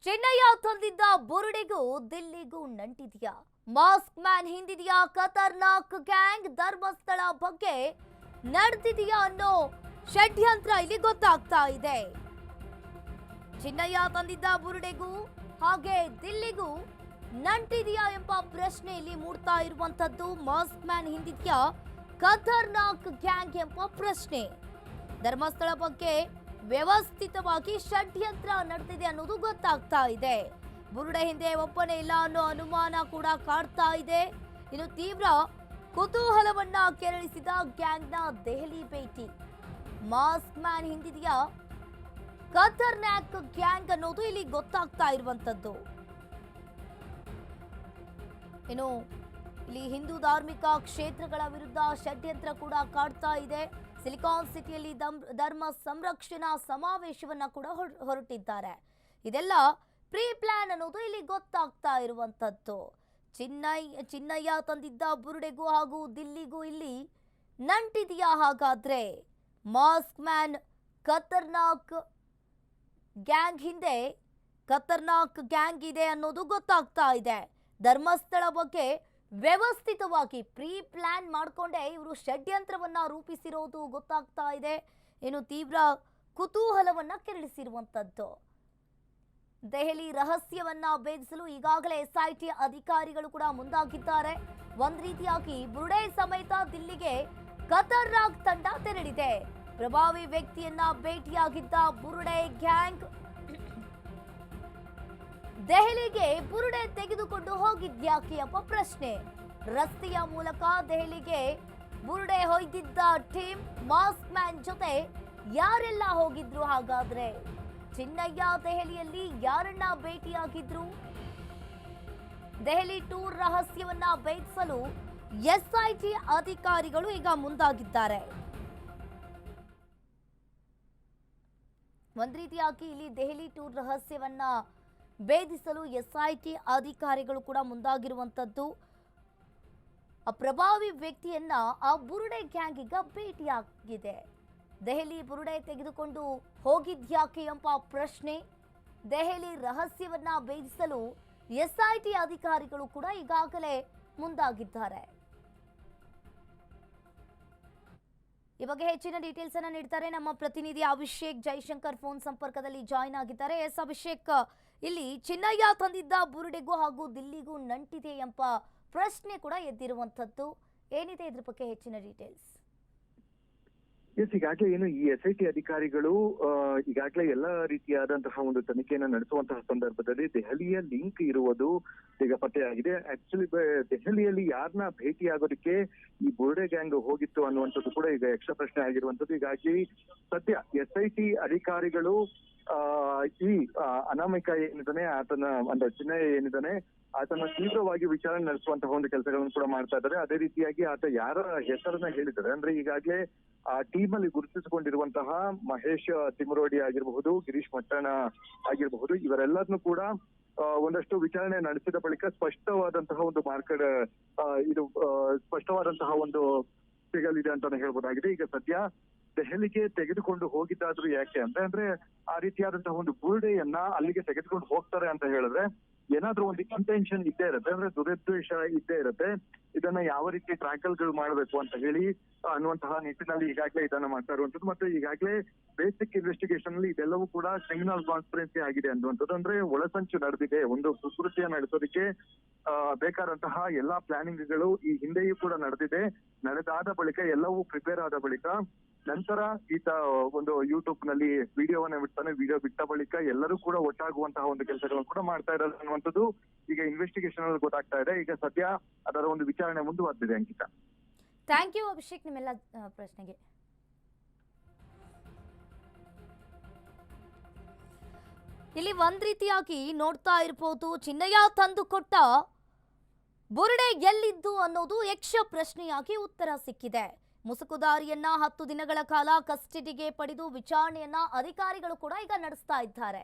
ಚೆನ್ನಯ್ಯ ತಂದಿದ್ದ ಬುರುಡೆಗೂ ದಿಲ್ಲಿಗೂ ನಂಟಿದೆಯಾ? ಮಾಸ್ಕ್ ಮ್ಯಾನ್ ಹಿಂದಿದೆಯಾ ಖತರ್ನಾಕ್ ಗ್ಯಾಂಗ್? ಧರ್ಮಸ್ಥಳ ಬಗ್ಗೆ ನಡೆದಿದೆಯಾ ಅನ್ನೋ ಷಡ್ಯಂತ್ರ ಇಲ್ಲಿ ಗೊತ್ತಾಗ್ತಾ ಇದೆ. ಚೆನ್ನಯ್ಯ ತಂದಿದ್ದ ಬುರುಡೆಗೂ ಹಾಗೆ ದಿಲ್ಲಿಗೂ ನಂಟಿದೆಯಾ ಎಂಬ ಪ್ರಶ್ನೆ ಇಲ್ಲಿ ಮೂಡ್ತಾ ಇರುವಂತದ್ದು. ಮಾಸ್ಕ್ ಮ್ಯಾನ್ ಹಿಂದಿದೆಯಾ ಖತರ್ನಾಕ್ ಗ್ಯಾಂಗ್ ಎಂಬ ಪ್ರಶ್ನೆ. ಧರ್ಮಸ್ಥಳ ಬಗ್ಗೆ ವ್ಯವಸ್ಥಿತವಾಗಿ ಷಡ್ಯಂತ್ರ ನಡೆದಿದೆ ಅನ್ನೋದು ಗೊತ್ತಾಗ್ತಾ ಇದೆ. ಬುರುಡೆ ಹಿಂದೆ ಒಬ್ಬನೇ ಇಲ್ಲ ಅನ್ನೋ ಅನುಮಾನ ಕೂಡ ಕಾಡ್ತಾ ಇದೆ. ಇನ್ನು ತೀವ್ರ ಕುತೂಹಲವನ್ನ ಕೆರಳಿಸಿದ ಗ್ಯಾಂಗ್ನ ದೆಹಲಿ ಭೇಟಿ. ಮಾಸ್ಕ್ ಮ್ಯಾನ್ ಹಿಂದಿದೆಯಾ ಖತರ್ನಾಕ್ ಗ್ಯಾಂಗ್ ಅನ್ನೋದು ಇಲ್ಲಿ ಗೊತ್ತಾಗ್ತಾ ಇರುವಂತದ್ದು. ಇನ್ನು ಇಲ್ಲಿ ಹಿಂದೂ ಧಾರ್ಮಿಕ ಕ್ಷೇತ್ರಗಳ ವಿರುದ್ಧ ಷಡ್ಯಂತ್ರ ಕೂಡ ಕಾಡ್ತಾ ಇದೆ. ಸಿಲಿಕಾನ್ ಸಿಟಿಯಲ್ಲಿ ಧರ್ಮ ಸಂರಕ್ಷಣಾ ಸಮಾವೇಶವನ್ನ ಕೂಡ ಹೊರಟಿದ್ದಾರೆ. ಇದೆಲ್ಲ ಪ್ರೀ ಪ್ಲಾನ್ ಅನ್ನೋದು ಇಲ್ಲಿ ಗೊತ್ತಾಗ್ತಾ ಇರುವಂತದ್ದು. ಚಿನ್ನಯ್ಯ ತಂದಿದ್ದ ಬುರುಡೆಗೂ ಹಾಗೂ ದಿಲ್ಲಿಗೂ ಇಲ್ಲಿ ನಂಟಿದೆಯಾ? ಹಾಗಾದ್ರೆ ಮಾಸ್ಕ್ ಮ್ಯಾನ್ ಖತರ್ನಾಕ್ ಗ್ಯಾಂಗ್ ಹಿಂದೆ ಖತರ್ನಾಕ್ ಗ್ಯಾಂಗ್ ಇದೆ ಅನ್ನೋದು ಗೊತ್ತಾಗ್ತಾ ಇದೆ. ಧರ್ಮಸ್ಥಳ ಬಗ್ಗೆ ವ್ಯವಸ್ಥಿತವಾಗಿ ಪ್ರೀ ಪ್ಲಾನ್ ಮಾಡಿಕೊಂಡೇ ಇವರು ಷಡ್ಯಂತ್ರವನ್ನ ರೂಪಿಸಿರೋದು ಗೊತ್ತಾಗ್ತಾ ಇದೆ. ಇನ್ನು ತೀವ್ರ ಕುತೂಹಲವನ್ನ ಕೆರಳಿಸಿರುವಂತದ್ದು. ದೆಹಲಿ ರಹಸ್ಯವನ್ನ ಭೇದಿಸಲು ಈಗಾಗಲೇ ಎಸ್ಐಟಿ ಅಧಿಕಾರಿಗಳು ಕೂಡ ಮುಂದಾಗಿದ್ದಾರೆ. ಒಂದ್ ರೀತಿಯಾಗಿ ಬುರುಡೆ ಸಮೇತ ದಿಲ್ಲಿಗೆ ಖತರ್ನಾಕ್ ತಂಡ ತೆರಳಿದೆ. ಪ್ರಭಾವಿ ವ್ಯಕ್ತಿಯನ್ನ ಭೇಟಿಯಾಗಿದ್ದ ಬುರುಡೆ ಗ್ಯಾಂಗ್ ದೆಹಲಿಗೆ ಬುರುಡೆ ತೆಗೆದುಕೊಂಡು ಹೋಗಿದ್ಯಾಕೆ ಎಂಬ ಪ್ರಶ್ನೆ. ರಸ್ತೆಯ ಮೂಲಕ ದೆಹಲಿಗೆ ಬುರುಡೆ ಹೊಯ್ದಿದ್ದ ಟೀಮ್ ಮಾಸ್ಕ್ ಮ್ಯಾನ್ ಜೊತೆ ಯಾರೆಲ್ಲ ಹೋಗಿದ್ರು? ಹಾಗಾದ್ರೆ ಚಿನ್ನಯ್ಯ ದೆಹಲಿಯಲ್ಲಿ ಯಾರನ್ನ ಭೇಟಿಯಾಗಿದ್ರು? ದೆಹಲಿ ಟೂರ್ ರಹಸ್ಯವನ್ನ ಭೇದಿಸಲು ಎಸ್ಐಟಿ ಅಧಿಕಾರಿಗಳು ಈಗ ಮುಂದಾಗಿದ್ದಾರೆ. ಒಂದ್ ರೀತಿಯಾಗಿ ಇಲ್ಲಿ ದೆಹಲಿ ಟೂರ್ ರಹಸ್ಯವನ್ನ ಭೇದಿಸಲು ಎಸ್ಐಟಿ ಅಧಿಕಾರಿಗಳು ಕೂಡ ಮುಂದಾಗಿರುವಂತದ್ದು. ಆ ಪ್ರಭಾವಿ ವ್ಯಕ್ತಿಯನ್ನ ಆ ಬುರುಡೆ ಗ್ಯಾಂಗ್ ಈಗ ಭೇಟಿಯಾಗಿದೆ. ದೆಹಲಿ ಬುರುಡೆ ತೆಗೆದುಕೊಂಡು ಹೋಗಿದ್ಯಾಕೆ ಎಂಬ ಪ್ರಶ್ನೆ. ದೆಹಲಿ ರಹಸ್ಯವನ್ನ ಭೇದಿಸಲು ಎಸ್ಐಟಿ ಅಧಿಕಾರಿಗಳು ಕೂಡ ಈಗಾಗಲೇ ಮುಂದಾಗಿದ್ದಾರೆ. ಈ ಬಗ್ಗೆ ಹೆಚ್ಚಿನ ಡೀಟೇಲ್ಸ್ ಅನ್ನ ನೀಡ್ತಾರೆ ನಮ್ಮ ಪ್ರತಿನಿಧಿ ಅಭಿಷೇಕ್ ಜೈಶಂಕರ್. ಫೋನ್ ಸಂಪರ್ಕದಲ್ಲಿ ಜಾಯಿನ್ ಆಗಿದ್ದಾರೆ. ಎಸ್ ಅಭಿಷೇಕ್, ಇಲ್ಲಿ ಚಿನ್ನಯ್ಯ ತಂದಿದ್ದ ಬುರುಡೆಗೂ ಹಾಗೂ ದಿಲ್ಲಿಗೂ ನಂಟಿದೆ ಎಂಬ ಪ್ರಶ್ನೆ ಕೂಡ ಎದ್ದಿರುವಂತದ್ದು. ಏನಿದೆ ಇದ್ರ ಬಗ್ಗೆ ಹೆಚ್ಚಿನ ಡೀಟೇಲ್ಸ್? ಈಗಾಗಲೇ ಏನು ಈ ಎಸ್ಐಟಿ ಅಧಿಕಾರಿಗಳು ಈಗಾಗಲೇ ಎಲ್ಲ ರೀತಿಯಾದಂತಹ ಒಂದು ತನಿಖೆಯನ್ನು ನಡೆಸುವಂತಹ ಸಂದರ್ಭದಲ್ಲಿ ದೆಹಲಿಯ ಲಿಂಕ್ ಇರುವುದು ಈಗ ಪತ್ತೆಯಾಗಿದೆ. ಆಕ್ಚುಲಿ ದೆಹಲಿಯಲ್ಲಿ ಯಾರನ್ನ ಭೇಟಿಯಾಗೋದಕ್ಕೆ ಈ ಬುರುಡೆ ಗ್ಯಾಂಗ್ ಹೋಗಿತ್ತು ಅನ್ನುವಂಥದ್ದು ಕೂಡ ಈಗ ಯಕ್ಷ ಪ್ರಶ್ನೆ ಆಗಿರುವಂತದ್ದು. ಹೀಗಾಗಿ ಸದ್ಯ ಎಸ್ಐಟಿ ಅಧಿಕಾರಿಗಳು ಈ ಅನಾಮಿಕ ಏನಿದ್ದಾನೆ ಆತನ ಅಂದ್ರೆ ಚಿನ್ನಯ್ಯ ಏನಿದ್ದಾನೆ ಆತನ ತೀವ್ರವಾಗಿ ವಿಚಾರಣೆ ನಡೆಸುವಂತಹ ಒಂದು ಕೆಲಸಗಳನ್ನು ಕೂಡ ಮಾಡ್ತಾ ಇದ್ದಾರೆ. ಅದೇ ರೀತಿಯಾಗಿ ಆತ ಯಾರ ಹೆಸರನ್ನ ಹೇಳಿದ್ದಾರೆ ಅಂದ್ರೆ ಈಗಾಗಲೇ ಆ ಟೀಮ್ ಅಲ್ಲಿ ಗುರುತಿಸಿಕೊಂಡಿರುವಂತಹ ಮಹೇಶ್ ತಿಮರೋಡಿ ಆಗಿರಬಹುದು, ಗಿರೀಶ್ ಮಟ್ಟಣ ಆಗಿರಬಹುದು, ಇವರೆಲ್ಲರನ್ನು ಕೂಡ ಒಂದಷ್ಟು ವಿಚಾರಣೆ ನಡೆಸಿದ ಬಳಿಕ ಸ್ಪಷ್ಟವಾದಂತಹ ಒಂದು ಇದು ಸ್ಪಷ್ಟವಾದಂತಹ ಒಂದು ಸಿಗಲಿದೆ ಅಂತಾನೆ ಹೇಳ್ಬೋದಾಗಿದೆ. ಈಗ ಸದ್ಯ ದೆಹಲಿಗೆ ತೆಗೆದುಕೊಂಡು ಹೋಗಿದ್ದಾದ್ರು ಯಾಕೆ ಅಂದ್ರೆ ಆ ರೀತಿಯಾದಂತಹ ಒಂದು ಬುರುಡೆಯನ್ನ ಅಲ್ಲಿಗೆ ತೆಗೆದುಕೊಂಡು ಹೋಗ್ತಾರೆ ಅಂತ ಹೇಳಿದ್ರೆ ಏನಾದ್ರೂ ಒಂದು ಇಂಟೆನ್ಷನ್ ಇದ್ದೇ ಇರುತ್ತೆ, ಅಂದ್ರೆ ದುರುದ್ದೇಶ ಇದ್ದೇ ಇರುತ್ತೆ. ಇದನ್ನ ಯಾವ ರೀತಿ ಟ್ರ್ಯಾಕಲ್ಗಳು ಮಾಡಬೇಕು ಅಂತ ಹೇಳಿ ಅನ್ನುವಂತಹ ನಿಟ್ಟಿನಲ್ಲಿ ಈಗಾಗಲೇ ಇದನ್ನ ಮಾಡ್ತಾ ಇರುವಂತದ್ದು. ಮತ್ತೆ ಈಗಾಗಲೇ ಬೇಸಿಕ್ ಇನ್ವೆಸ್ಟಿಗೇಷನ್ ಅಲ್ಲಿ ಇದೆಲ್ಲವೂ ಕೂಡ ಕ್ರಿಮಿನಲ್ ಕಾನ್ಸ್ಪಿರೆನ್ಸಿ ಆಗಿದೆ ಅನ್ನುವಂಥದ್ದು. ಅಂದ್ರೆ ಒಳಸಂಚು ನಡೆದಿದೆ, ಒಂದು ಸುಕೃತಿಯ ನಡೆಸೋದಕ್ಕೆ ಬೇಕಾದಂತಹ ಎಲ್ಲಾ ಪ್ಲಾನಿಂಗ್ಗಳು ಈ ಹಿಂದೆಯೂ ಕೂಡ ನಡೆದಾದ ಬಳಿಕ ಎಲ್ಲವೂ ಪ್ರಿಪೇರ್ ಆದ ಬಳಿಕ ನಂತರ ಈತ ಒಂದು ಯೂಟ್ಯೂಬ್ ನಲ್ಲಿ ವಿಡಿಯೋವನ್ನ ಬಿಡ್ತಾನೆ. ವಿಡಿಯೋ ಬಿಟ್ಟ ಬಳಿಕ ಎಲ್ಲರೂ ಕೂಡ ಒಟ್ಟಾಗುವಂತಹ ಒಂದು ಕೆಲಸಗಳನ್ನು ಕೂಡ ಮಾಡ್ತಾ ಇದ್ದಾರೆ ಅನ್ನುವಂಥದ್ದು ಈಗ ಇನ್ವೆಸ್ಟಿಗೇಷನ್ ಅಲ್ಲಿ ಗೊತ್ತಾಗ್ತಾ ಇದೆ. ಈಗ ಸದ್ಯ ಅದರ ಒಂದು ವಿಚಾರಣೆ ಮುಂದುವರೆದಿದೆ. ಅಂಕಿತಾ, ಥ್ಯಾಂಕ್ ಯು ಅಭಿಷೇಕ್ ನಿಮ್ಮೆಲ್ಲ ಪ್ರಶ್ನೆಗೆ. ಇಲ್ಲಿ ಒಂದ್ ರೀತಿಯಾಗಿ ನೋಡ್ತಾ ಇರಬಹುದು, ಚಿನ್ನಯ್ಯ ತಂದು ಕೊಟ್ಟ ಬುರುಡೆ ಎಲ್ಲಿದ್ದು ಅನ್ನೋದು ಯಕ್ಷ ಪ್ರಶ್ನೆಯಾಗಿ ಉತ್ತರ ಸಿಕ್ಕಿದೆ. ಮುಸುಕುದಾರಿಯನ್ನ 10 ದಿನಗಳ ಕಾಲ ಕಸ್ಟಡಿಗೆ ಪಡೆದು ವಿಚಾರಣೆಯನ್ನ ಅಧಿಕಾರಿಗಳು ಕೂಡ ಈಗ ನಡೆಸ್ತಾ ಇದ್ದಾರೆ.